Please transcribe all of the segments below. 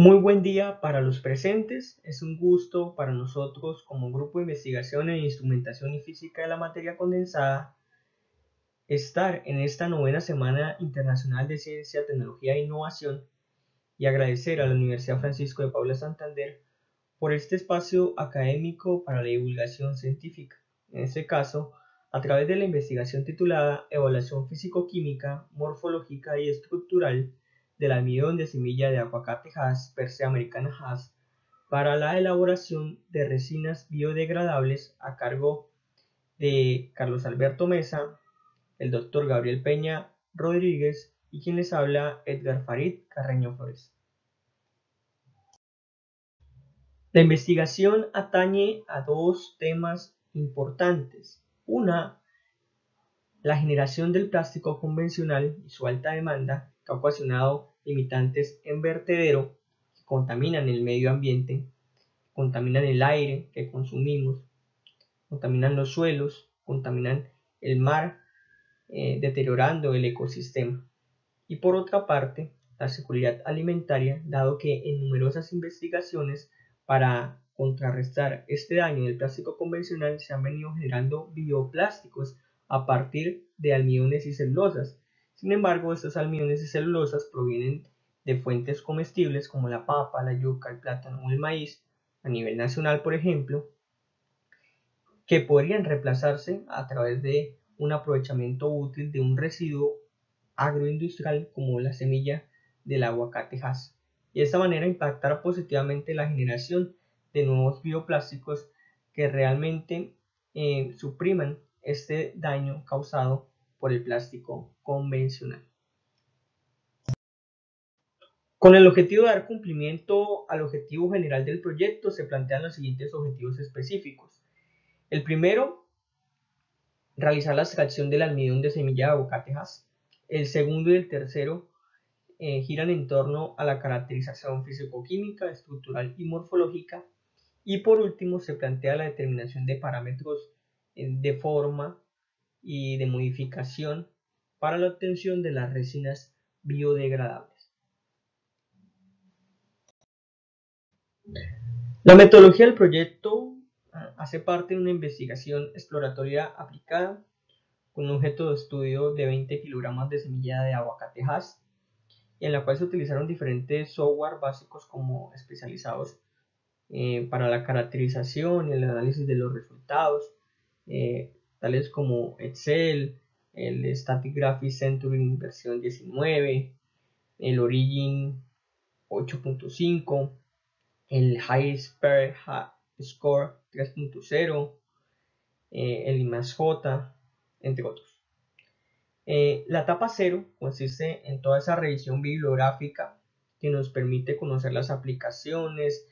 Muy buen día para los presentes. Es un gusto para nosotros como grupo de investigación en instrumentación y física de la materia condensada estar en esta novena Semana Internacional de Ciencia, Tecnología e Innovación y agradecer a la Universidad Francisco de Paula Santander por este espacio académico para la divulgación científica. En este caso, a través de la investigación titulada Evaluación físico-química, morfológica y estructural del almidón de semilla de aguacate Hass, Persea americana Hass, para la elaboración de resinas biodegradables a cargo de Carlos Alberto Mesa, el doctor Gabriel Peña Rodríguez y quien les habla Edgar Farid Carreño Flores. La investigación atañe a dos temas importantes. Una, la generación del plástico convencional y su alta demanda que ha ocasionado limitantes en vertedero que contaminan el medio ambiente, contaminan el aire que consumimos, contaminan los suelos, contaminan el mar, deteriorando el ecosistema. Y por otra parte, la seguridad alimentaria, dado que en numerosas investigaciones para contrarrestar este daño del plástico convencional se han venido generando bioplásticos a partir de almidones y celulosas. Sin embargo, estos almidones y celulosas provienen de fuentes comestibles como la papa, la yuca, el plátano o el maíz, a nivel nacional, por ejemplo, que podrían reemplazarse a través de un aprovechamiento útil de un residuo agroindustrial como la semilla del aguacate Hass, y de esta manera impactar positivamente la generación de nuevos bioplásticos que realmente supriman este daño causado por el plástico convencional. Con el objetivo de dar cumplimiento al objetivo general del proyecto, se plantean los siguientes objetivos específicos. El primero, realizar la extracción del almidón de semilla de aguacate Hass. El segundo y el tercero giran en torno a la caracterización físico-química, estructural y morfológica. Y por último, se plantea la determinación de parámetros de forma y de modificación para la obtención de las resinas biodegradables. La metodología del proyecto hace parte de una investigación exploratoria aplicada con un objeto de estudio de 20 kilogramos de semilla de aguacate Hass, en la cual se utilizaron diferentes software básicos como especializados para la caracterización y el análisis de los resultados, tales como Excel, el Static Graphics Century versión 19, el Origin 8.5, el High Square Score 3.0, el IMAX-J, entre otros. La etapa 0 consiste en toda esa revisión bibliográfica que nos permite conocer las aplicaciones,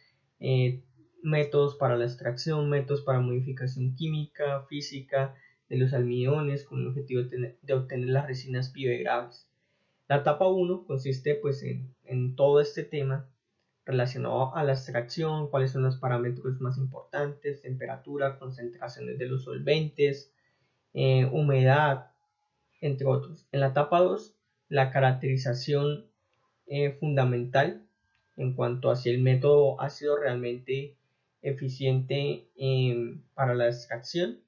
métodos para la extracción, métodos para modificación química, física de los almidones con el objetivo de obtener las resinas biodegradables. La etapa 1 consiste pues en todo este tema relacionado a la extracción, cuáles son los parámetros más importantes, temperatura, concentraciones de los solventes, humedad, entre otros. En la etapa 2, la caracterización fundamental en cuanto a si el método ha sido realmente eficiente para la extracción.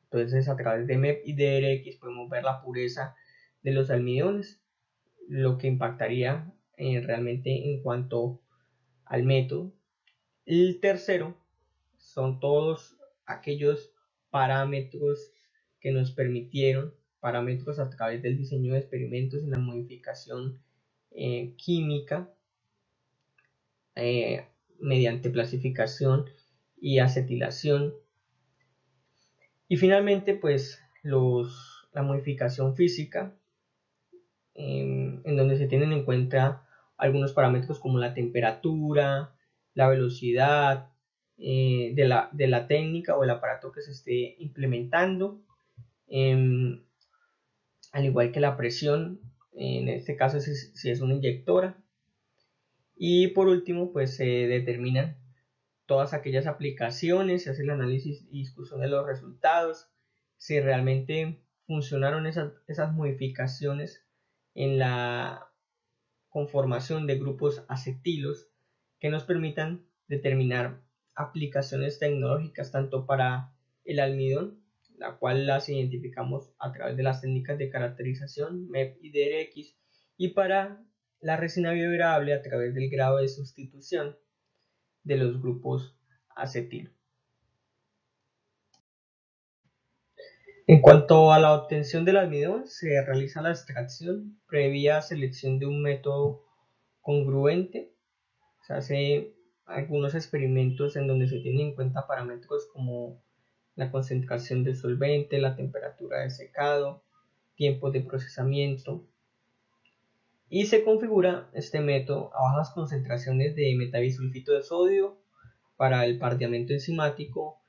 Entonces, a través de MEP y DRX podemos ver la pureza de los almidones, lo que impactaría realmente en cuanto al método. El tercero son todos aquellos parámetros que nos permitieron, parámetros a través del diseño de experimentos y la modificación química mediante clasificación y acetilación. Y finalmente, pues la modificación física, en donde se tienen en cuenta algunos parámetros como la temperatura, la velocidad de la técnica o el aparato que se esté implementando, al igual que la presión, en este caso si es una inyectora. Y por último, pues se determinan todas aquellas aplicaciones, se hace el análisis y discusión de los resultados, si realmente funcionaron esas modificaciones en la conformación de grupos acetilos que nos permitan determinar aplicaciones tecnológicas tanto para el almidón, la cual las identificamos a través de las técnicas de caracterización MEP y DRX, y para la resina biodegradable a través del grado de sustitución de los grupos acetilo. En cuanto a la obtención del almidón, se realiza la extracción previa selección de un método congruente. Se hace algunos experimentos en donde se tienen en cuenta parámetros como la concentración del solvente, la temperatura de secado, tiempos de procesamiento, y se configura este método a bajas concentraciones de metabisulfito de sodio para el pardeamiento enzimático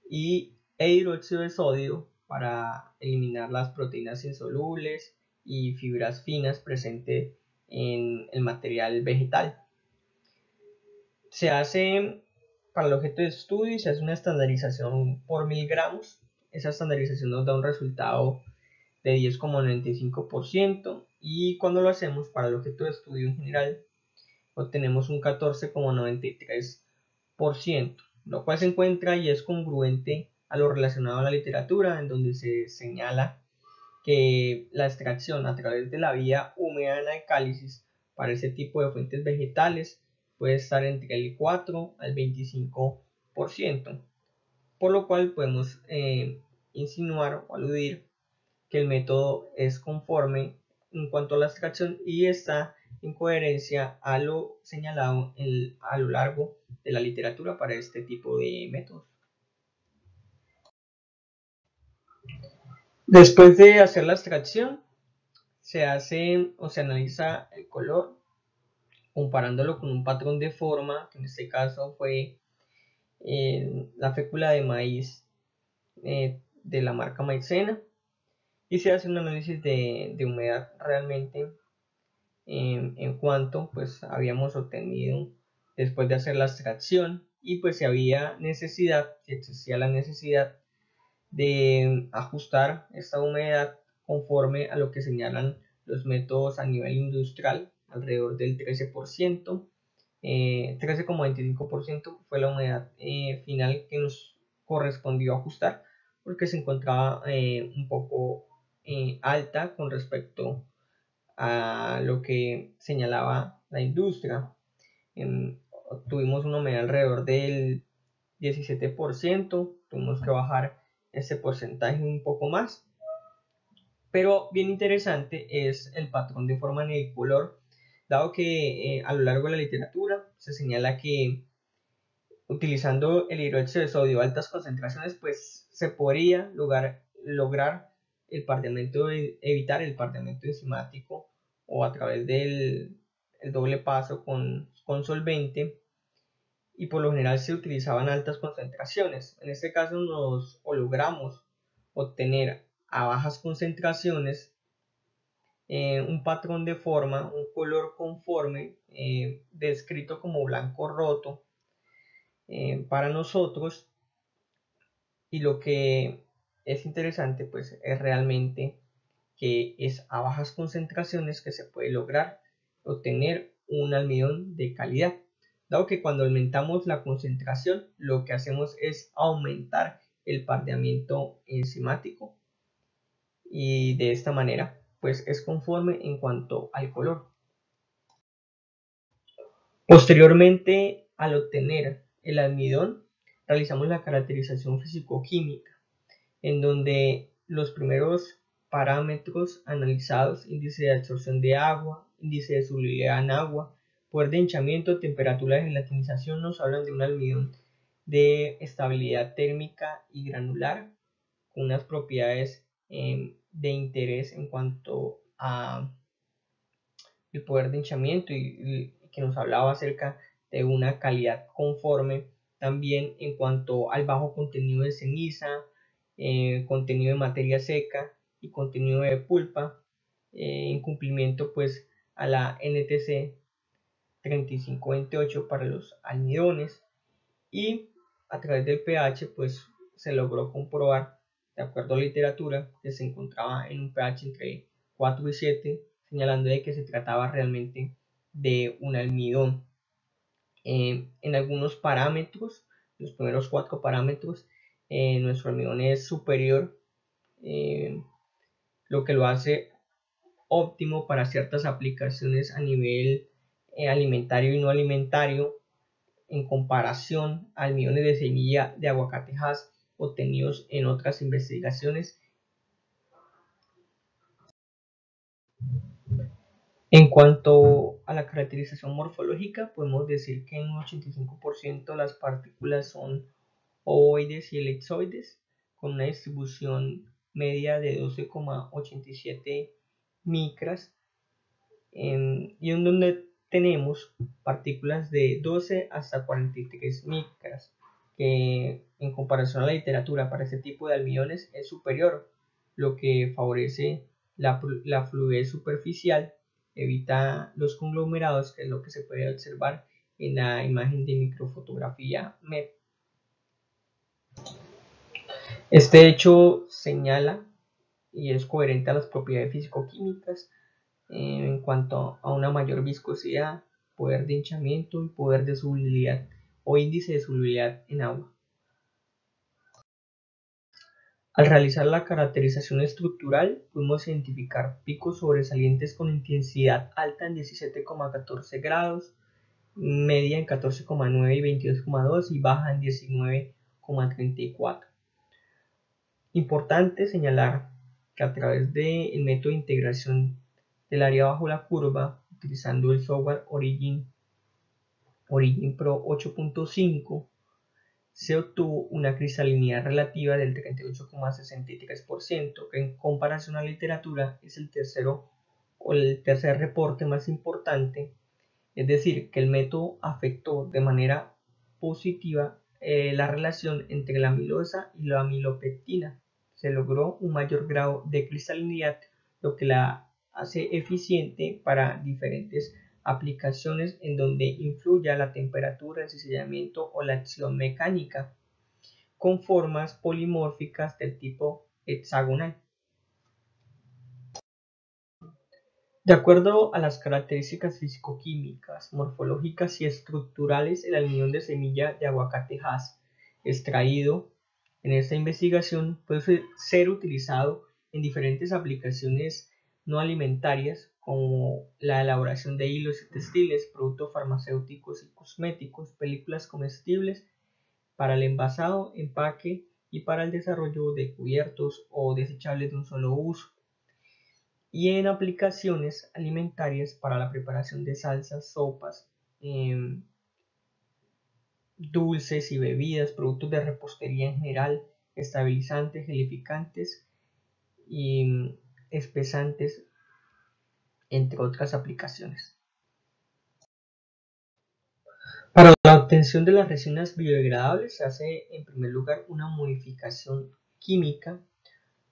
y hidróxido de sodio para eliminar las proteínas insolubles y fibras finas presentes en el material vegetal. Se hace para el objeto de estudio y se hace una estandarización por 1000 gramos. Esa estandarización nos da un resultado de 10,95% y cuando lo hacemos para el objeto de estudio en general obtenemos un 14,93%, lo cual se encuentra y es congruente a lo relacionado a la literatura, en donde se señala que la extracción a través de la vía húmeda de anacálisis para ese tipo de fuentes vegetales puede estar entre el 4 al 25%, por lo cual podemos insinuar o aludir que el método es conforme en cuanto a la extracción y está en coherencia a lo señalado a lo largo de la literatura para este tipo de métodos. Después de hacer la extracción, se hace o se analiza el color comparándolo con un patrón de forma, que en este caso fue la fécula de maíz de la marca Maicena, y se hace un análisis de humedad realmente en cuanto pues habíamos obtenido después de hacer la extracción, y pues si había necesidad, si existía la necesidad de ajustar esta humedad conforme a lo que señalan los métodos a nivel industrial, alrededor del 13%, 13,25% fue la humedad final que nos correspondió ajustar, porque se encontraba un poco alta con respecto a lo que señalaba la industria. Tuvimos una humedad alrededor del 17%, tuvimos que bajar ese porcentaje un poco más, pero bien interesante es el patrón de forma en el color, dado que a lo largo de la literatura se señala que utilizando el hidróxido de sodio a altas concentraciones pues se podría lograr el pardeamiento, evitar el pardeamiento enzimático o a través del doble paso con solvente, y por lo general se utilizaban altas concentraciones. En este caso nos logramos obtener a bajas concentraciones un patrón de forma, un color conforme, descrito como blanco roto para nosotros, y lo que es interesante pues es realmente que es a bajas concentraciones que se puede lograr obtener un almidón de calidad, dado que cuando aumentamos la concentración lo que hacemos es aumentar el pardeamiento enzimático, y de esta manera pues es conforme en cuanto al color. Posteriormente, al obtener el almidón, realizamos la caracterización físico-química, en donde los primeros parámetros analizados, índice de absorción de agua, índice de solubilidad en agua, poder de hinchamiento, temperatura de gelatinización, nos hablan de un almidón de estabilidad térmica y granular, con unas propiedades de interés en cuanto a el poder de hinchamiento, y que nos hablaba acerca de una calidad conforme, también en cuanto al bajo contenido de ceniza, contenido de materia seca y contenido de pulpa, en cumplimiento pues a la NTC 3528 para los almidones, y a través del pH pues se logró comprobar, de acuerdo a la literatura, que se encontraba en un pH entre 4 y 7, señalando de que se trataba realmente de un almidón. En algunos parámetros, los primeros 4 parámetros, nuestro almidón es superior, lo que lo hace óptimo para ciertas aplicaciones a nivel alimentario y no alimentario, en comparación a almidones de semilla de aguacate Hass obtenidos en otras investigaciones. En cuanto a la caracterización morfológica, podemos decir que en un 85% las partículas son ovoides y elipsoides, con una distribución media de 12,87 micras, y en donde tenemos partículas de 12 hasta 43 micras, que en comparación a la literatura para este tipo de almidones es superior, lo que favorece la fluidez superficial, evita los conglomerados, que es lo que se puede observar en la imagen de microfotografía MEP. Este hecho señala y es coherente a las propiedades físico-químicas en cuanto a una mayor viscosidad, poder de hinchamiento y poder de solubilidad o índice de solubilidad en agua. Al realizar la caracterización estructural, pudimos identificar picos sobresalientes con intensidad alta en 17,14 grados, media en 14,9 y 22,2 y baja en 19,34. Importante señalar que a través del método de integración del área bajo la curva, utilizando el software Origin Pro 8.5, se obtuvo una cristalinidad relativa del 38,63%, que en comparación a la literatura es el tercer reporte más importante. Es decir, que el método afectó de manera positiva la relación entre la amilosa y la amilopectina. Se logró un mayor grado de cristalinidad, lo que la hace eficiente para diferentes aplicaciones en donde influya la temperatura, el cizallamiento o la acción mecánica, con formas polimórficas del tipo hexagonal. De acuerdo a las características físico-químicas, morfológicas y estructurales, el almidón de semilla de aguacate Hass extraído en esta investigación puede ser utilizado en diferentes aplicaciones no alimentarias, como la elaboración de hilos y textiles, productos farmacéuticos y cosméticos, películas comestibles, para el envasado, empaque y para el desarrollo de cubiertos o desechables de un solo uso, y en aplicaciones alimentarias para la preparación de salsas, sopas, dulces y bebidas, productos de repostería en general, estabilizantes, gelificantes y espesantes, entre otras aplicaciones. Para la obtención de las resinas biodegradables se hace en primer lugar una modificación química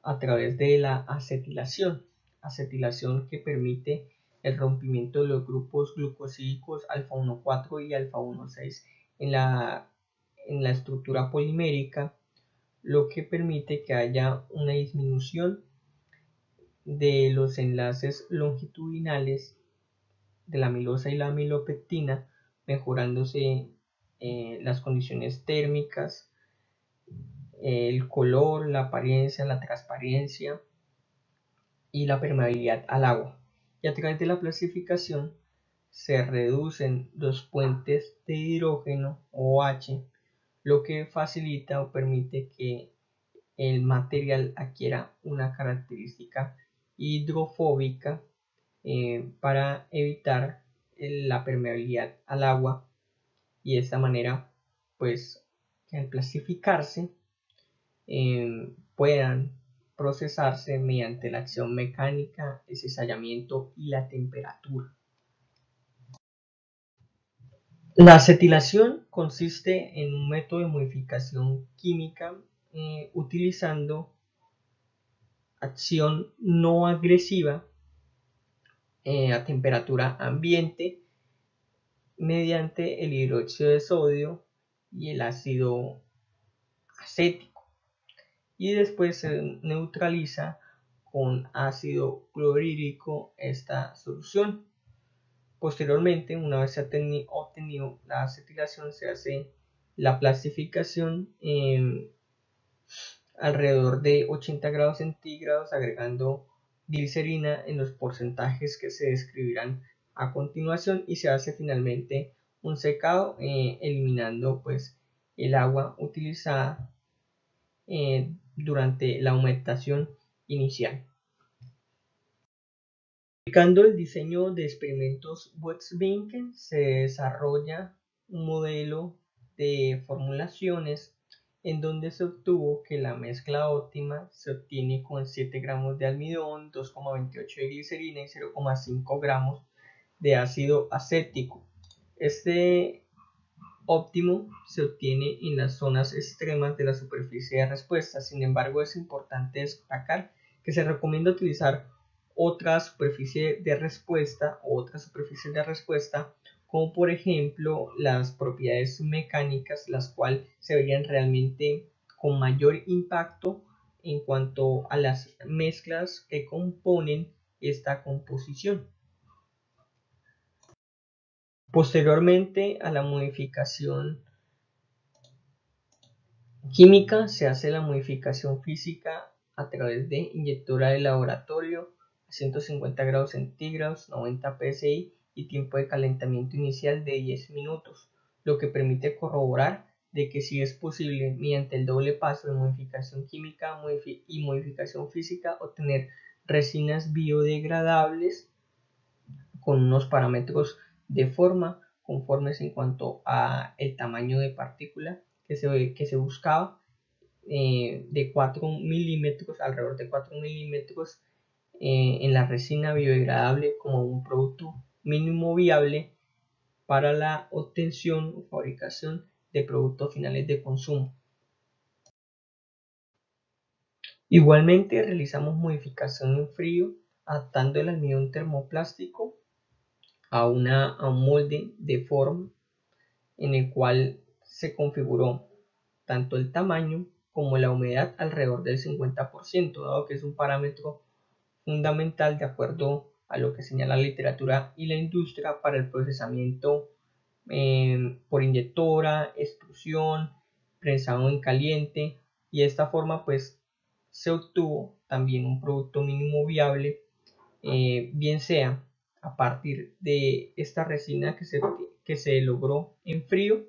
a través de la acetilación que permite el rompimiento de los grupos glucosídicos alfa 1,4 y alfa 1,6 en la estructura polimérica, lo que permite que haya una disminución de los enlaces longitudinales de la amilosa y la amilopectina, mejorándose las condiciones térmicas, el color, la apariencia, la transparencia y la permeabilidad al agua. Y a través de la plasificación se reducen los puentes de hidrógeno OH, lo que facilita o permite que el material adquiera una característica hidrofóbica para evitar la permeabilidad al agua, y de esta manera pues que al plasificarse puedan procesarse mediante la acción mecánica, el cizallamiento y la temperatura. La acetilación consiste en un método de modificación química utilizando acción no agresiva a temperatura ambiente mediante el hidróxido de sodio y el ácido acético, y después se neutraliza con ácido clorhídrico esta solución. Posteriormente, una vez se ha obtenido la acetilación, se hace la plastificación alrededor de 80 grados centígrados, agregando glicerina en los porcentajes que se describirán a continuación, y se hace finalmente un secado, eliminando pues el agua utilizada durante la humectación inicial. Aplicando el diseño de experimentos Weizsäcker, se desarrolla un modelo de formulaciones en donde se obtuvo que la mezcla óptima se obtiene con 7 gramos de almidón, 2,28 de glicerina y 0,5 gramos de ácido acético. Este óptimo se obtiene en las zonas extremas de la superficie de respuesta. Sin embargo, es importante destacar que se recomienda utilizar otra superficie de respuesta como por ejemplo las propiedades mecánicas, las cuales se verían realmente con mayor impacto en cuanto a las mezclas que componen esta composición. Posteriormente a la modificación química, se hace la modificación física a través de inyectora de laboratorio a 150 grados centígrados, 90 psi y tiempo de calentamiento inicial de 10 minutos, lo que permite corroborar de que sí es posible, mediante el doble paso de modificación química y modificación física, obtener resinas biodegradables con unos parámetros de forma conformes en cuanto a el tamaño de partícula que se buscaba, de 4 milímetros, alrededor de 4 milímetros, en la resina biodegradable como un producto mínimo viable para la obtención o fabricación de productos finales de consumo. Igualmente realizamos modificación en frío, adaptando el almidón termoplástico a un molde de forma en el cual se configuró tanto el tamaño como la humedad alrededor del 50%, dado que es un parámetro fundamental de acuerdo a lo que señala la literatura y la industria para el procesamiento por inyectora, extrusión, prensado en caliente, y de esta forma pues se obtuvo también un producto mínimo viable, bien sea a partir de esta resina que se logró en frío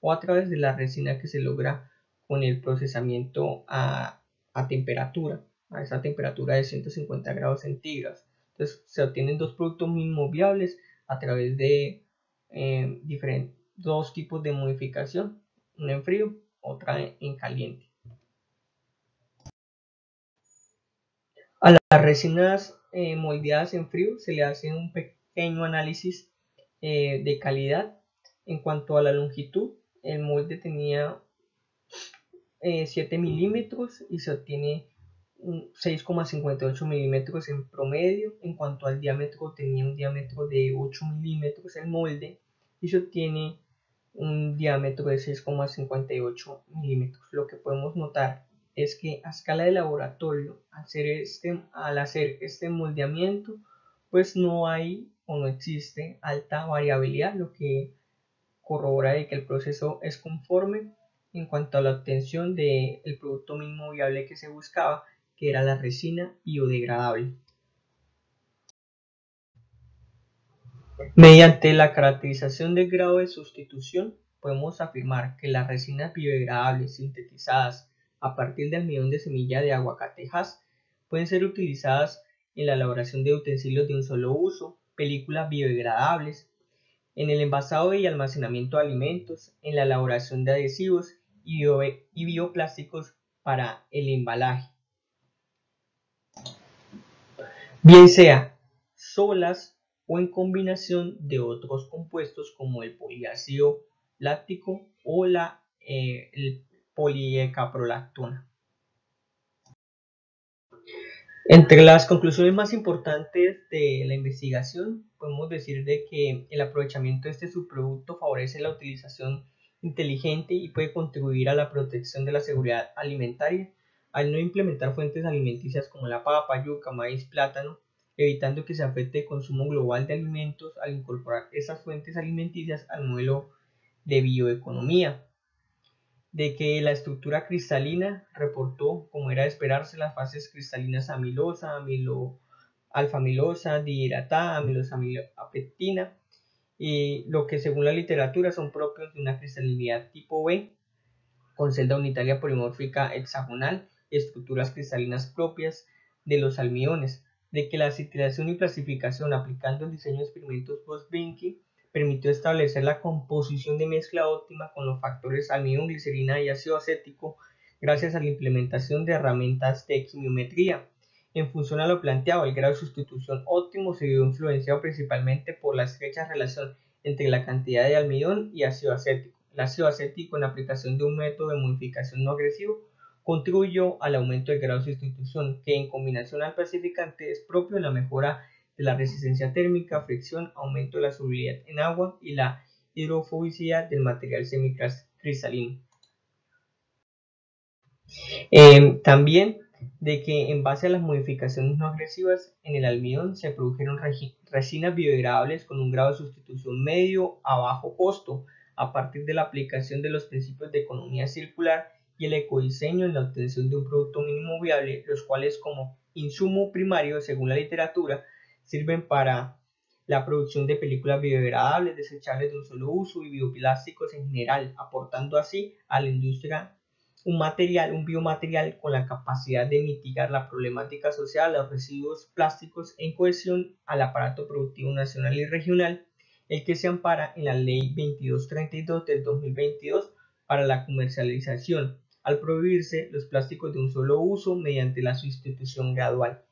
o a través de la resina que se logra con el procesamiento a temperatura, a esa temperatura de 150 grados centígrados. Entonces se obtienen dos productos mínimos viables a través de dos tipos de modificación, una en frío, otra en caliente. A las resinas moldeadas en frío se le hace un pequeño análisis de calidad. En cuanto a la longitud, el molde tenía 7 milímetros y se obtiene 6,58 milímetros en promedio. En cuanto al diámetro, tenía un diámetro de 8 milímetros el molde y se obtiene un diámetro de 6,58 milímetros. Lo que podemos notar es que a escala de laboratorio, al hacer este moldeamiento, pues no hay o no existe alta variabilidad, lo que corrobora de que el proceso es conforme en cuanto a la obtención del producto mínimo viable que se buscaba, que era la resina biodegradable. Mediante la caracterización del grado de sustitución, podemos afirmar que las resinas biodegradables sintetizadas a partir del almidón de semilla de aguacate Hass pueden ser utilizadas en la elaboración de utensilios de un solo uso, películas biodegradables, en el envasado y almacenamiento de alimentos, en la elaboración de adhesivos y bioplásticos para el embalaje, bien sea solas o en combinación de otros compuestos como el poliácido láctico o el policaprolactona. Entre las conclusiones más importantes de la investigación, podemos decir de que el aprovechamiento de este subproducto favorece la utilización inteligente y puede contribuir a la protección de la seguridad alimentaria, al no implementar fuentes alimenticias como la papa, yuca, maíz, plátano, evitando que se afecte el consumo global de alimentos al incorporar esas fuentes alimenticias al modelo de bioeconomía. De que la estructura cristalina reportó, como era de esperarse, las fases cristalinas amilosa, alfa-amilosa, dihidratada, amilosa-amilopectina, y lo que según la literatura son propios de una cristalinidad tipo B, con celda unitaria polimórfica hexagonal y estructuras cristalinas propias de los almidones, de que la acetilación y clasificación aplicando el diseño de experimentos post-Vincke permitió establecer la composición de mezcla óptima con los factores almidón, glicerina y ácido acético gracias a la implementación de herramientas de quimiometría. En función a lo planteado, el grado de sustitución óptimo se vio influenciado principalmente por la estrecha relación entre la cantidad de almidón y ácido acético. El ácido acético, en aplicación de un método de modificación no agresivo, contribuyó al aumento del grado de sustitución, que en combinación al clasificante es propio de la mejora de la resistencia térmica, fricción, aumento de la solubilidad en agua y la hidrofobicidad del material semicristalino. También de que en base a las modificaciones no agresivas en el almidón se produjeron resinas biodegradables con un grado de sustitución medio a bajo costo a partir de la aplicación de los principios de economía circular y el ecodiseño en la obtención de un producto mínimo viable, los cuales como insumo primario, según la literatura, sirven para la producción de películas biodegradables, desechables de un solo uso y bioplásticos en general, aportando así a la industria un biomaterial con la capacidad de mitigar la problemática social de los residuos plásticos en cohesión al aparato productivo nacional y regional, el que se ampara en la Ley 2232 del 2022 para la comercialización, al prohibirse los plásticos de un solo uso mediante la sustitución gradual.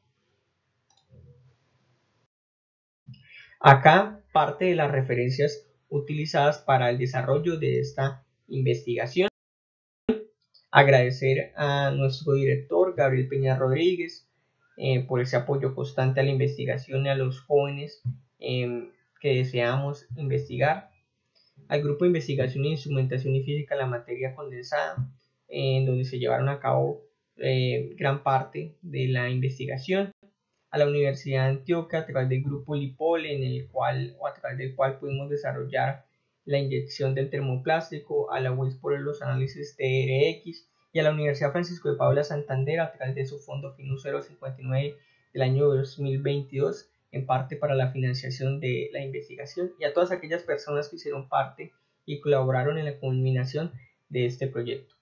Acá parte de las referencias utilizadas para el desarrollo de esta investigación. Agradecer a nuestro director Gabriel Peña Rodríguez por ese apoyo constante a la investigación y a los jóvenes que deseamos investigar, al grupo de investigación, instrumentación y física en la materia condensada, en donde se llevaron a cabo gran parte de la investigación, a la Universidad de Antioquia a través del grupo LIPOL, a través del cual pudimos desarrollar la inyección del termoplástico, a la UIS por los análisis TRX y a la Universidad Francisco de Paula Santander a través de su fondo FINUS 059 del año 2022, en parte para la financiación de la investigación, y a todas aquellas personas que hicieron parte y colaboraron en la culminación de este proyecto.